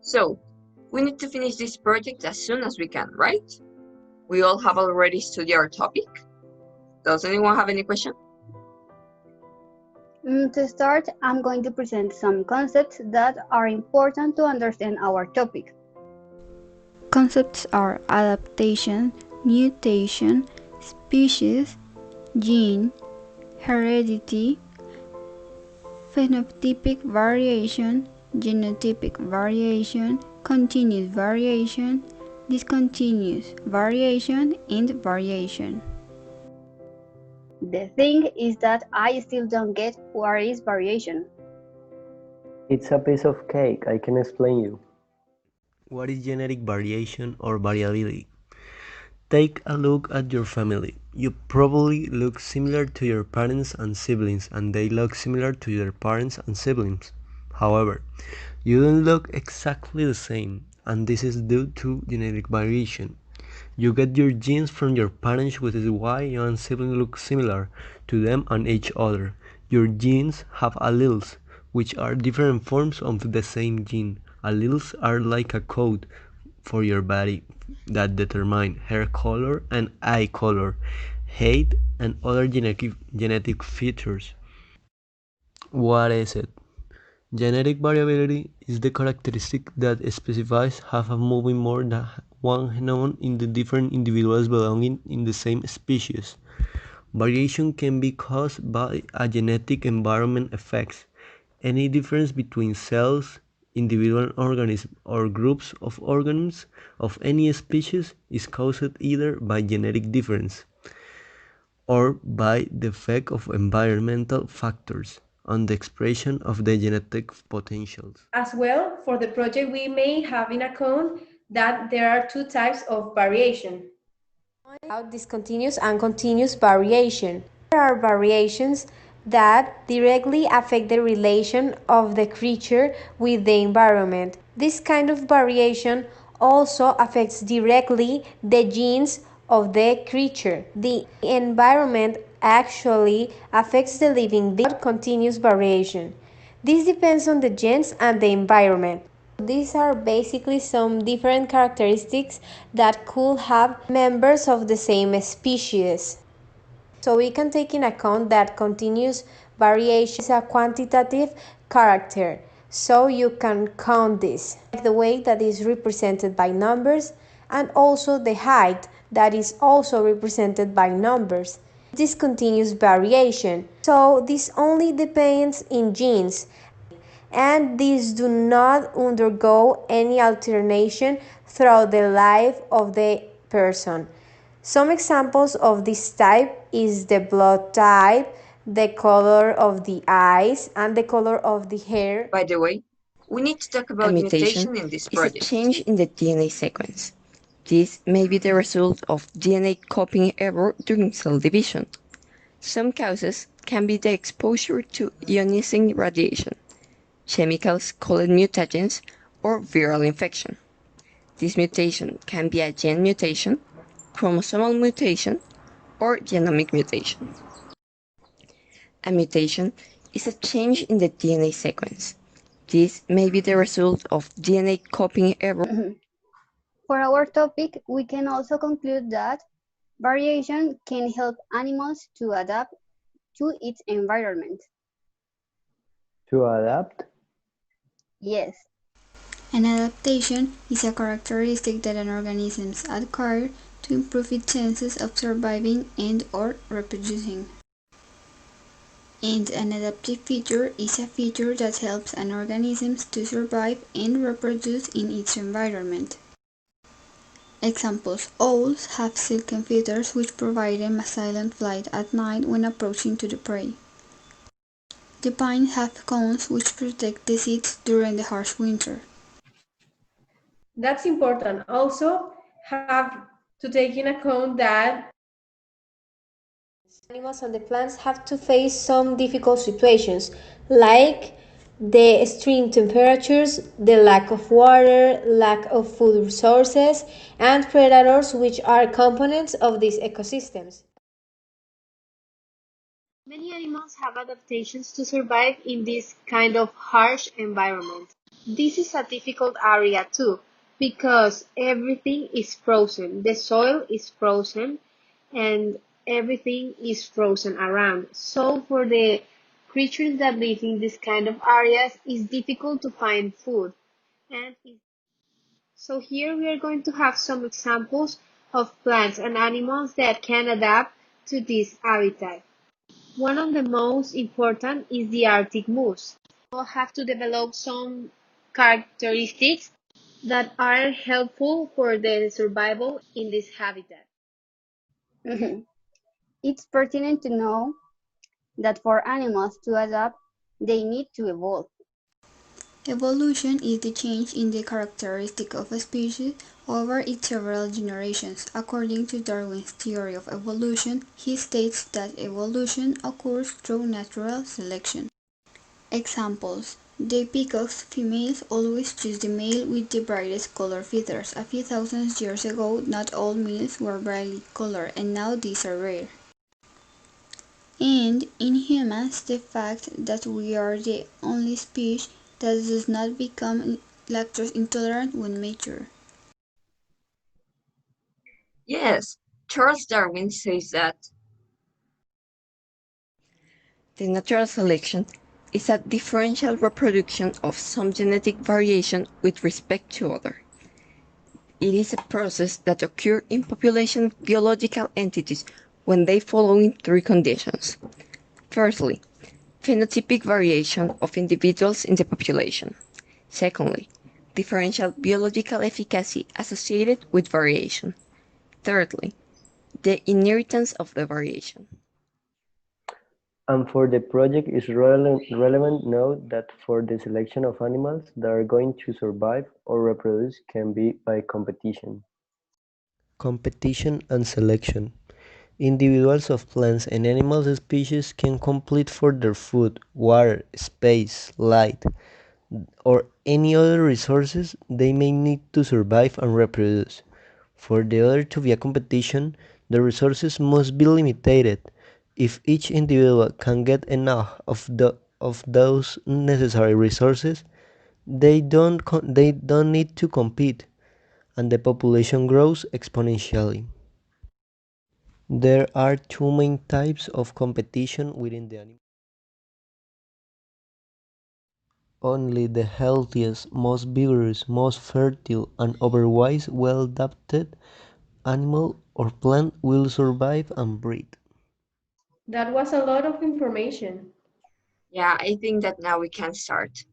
So, we need to finish this project as soon as we can, right? We all have already studied our topic. Does anyone have any question? To start, I'm going to present some concepts that are important to understand our topic. Concepts are adaptation, mutation, species, gene, heredity, phenotypic variation, genotypic variation, continuous variation, discontinuous variation, and variation. The thing is that I still don't get what is variation. It's a piece of cake, I can explain you. What is genetic variation or variability? Take a look at your family. You probably look similar to your parents and siblings, and they look similar to their parents and siblings. However, you don't look exactly the same, and this is due to genetic variation. You get your genes from your parents, which is why you and siblings look similar to them and each other. Your genes have alleles, which are different forms of the same gene. Alleles are like a code for your body that determine hair color and eye color, height, and other genetic features. What is it? Genetic variability is the characteristic that specifies have a moving more than one genome in the different individuals belonging in the same species. Variation can be caused by a genetic environment effects. Any difference between cells, individual organisms, or groups of organisms of any species is caused either by genetic difference or by the effect of environmental factors on the expression of the genetic potentials. As well, for the project, we may have in account that there are two types of variation. Discontinuous and continuous variation. There are variations that directly affect the relation of the creature with the environment. This kind of variation also affects directly the genes of the creature. The environment actually affects the living being. Continuous variation. This depends on the genes and the environment. These are basically some different characteristics that could have members of the same species. So we can take in account that continuous variation is a quantitative character. So you can count this, like the weight that is represented by numbers, and also the height that is also represented by numbers. This continuous variation. So this only depends in genes, and these do not undergo any alternation throughout the life of the person. Some examples of this type is the blood type, the color of the eyes, and the color of the hair. By the way, we need to talk about mutation in this project. Is a change in the DNA sequence. This may be the result of DNA copying error during cell division. Some causes can be the exposure to ionizing radiation, chemicals called mutagens, or viral infection. This mutation can be a gene mutation, chromosomal mutation, or genomic mutation. A mutation is a change in the DNA sequence. This may be the result of DNA copying error. For our topic, we can also conclude that variation can help animals to adapt to its environment. To adapt? Yes. An adaptation is a characteristic that an organism acquires to improve its chances of surviving and/or reproducing. And an adaptive feature is a feature that helps an organism to survive and reproduce in its environment. Examples: owls have silken feathers which provide them a silent flight at night when approaching to the prey. The pines have cones which protect the seeds during the harsh winter. That's important. Also, have to take in account that animals and the plants have to face some difficult situations, like the extreme temperatures, the lack of water, lack of food resources, and predators, which are components of these ecosystems. Many animals have adaptations to survive in this kind of harsh environment. This is a difficult area too, because everything is frozen. The soil is frozen and everything is frozen around. So for the creatures that live in this kind of areas, it's difficult to find food. And so here we are going to have some examples of plants and animals that can adapt to this habitat. One of the most important is the Arctic moose. We'll have to develop some characteristics that are helpful for the survival in this habitat. It's pertinent to know that for animals to adapt, they need to evolve. Evolution is the change in the characteristic of a species over its several generations. According to Darwin's theory of evolution, he states that evolution occurs through natural selection. Examples: the peacock's females always choose the male with the brightest colored feathers. A few thousand years ago, not all males were brightly colored, and now these are rare. And in humans, the fact that we are the only species that does not become lactose intolerant when mature. Yes, Charles Darwin says that. The natural selection is a differential reproduction of some genetic variation with respect to other. It is a process that occurs in population biological entities when they follow in three conditions. Firstly, phenotypic variation of individuals in the population. Secondly, differential biological efficacy associated with variation. Thirdly, the inheritance of the variation. And for the project, it's relevant note that for the selection of animals that are going to survive or reproduce can be by competition. Competition and selection. Individuals of plants and animal species can compete for their food, water, space, light, or any other resources they may need to survive and reproduce. For the other to be a competition, the resources must be limited. If each individual can get enough of those necessary resources, they don't need to compete, and the population grows exponentially. There are two main types of competition within the animal. Only the healthiest, most vigorous, most fertile, and otherwise well-adapted animal or plant will survive and breed. That was a lot of information. Yeah, I think that now we can start.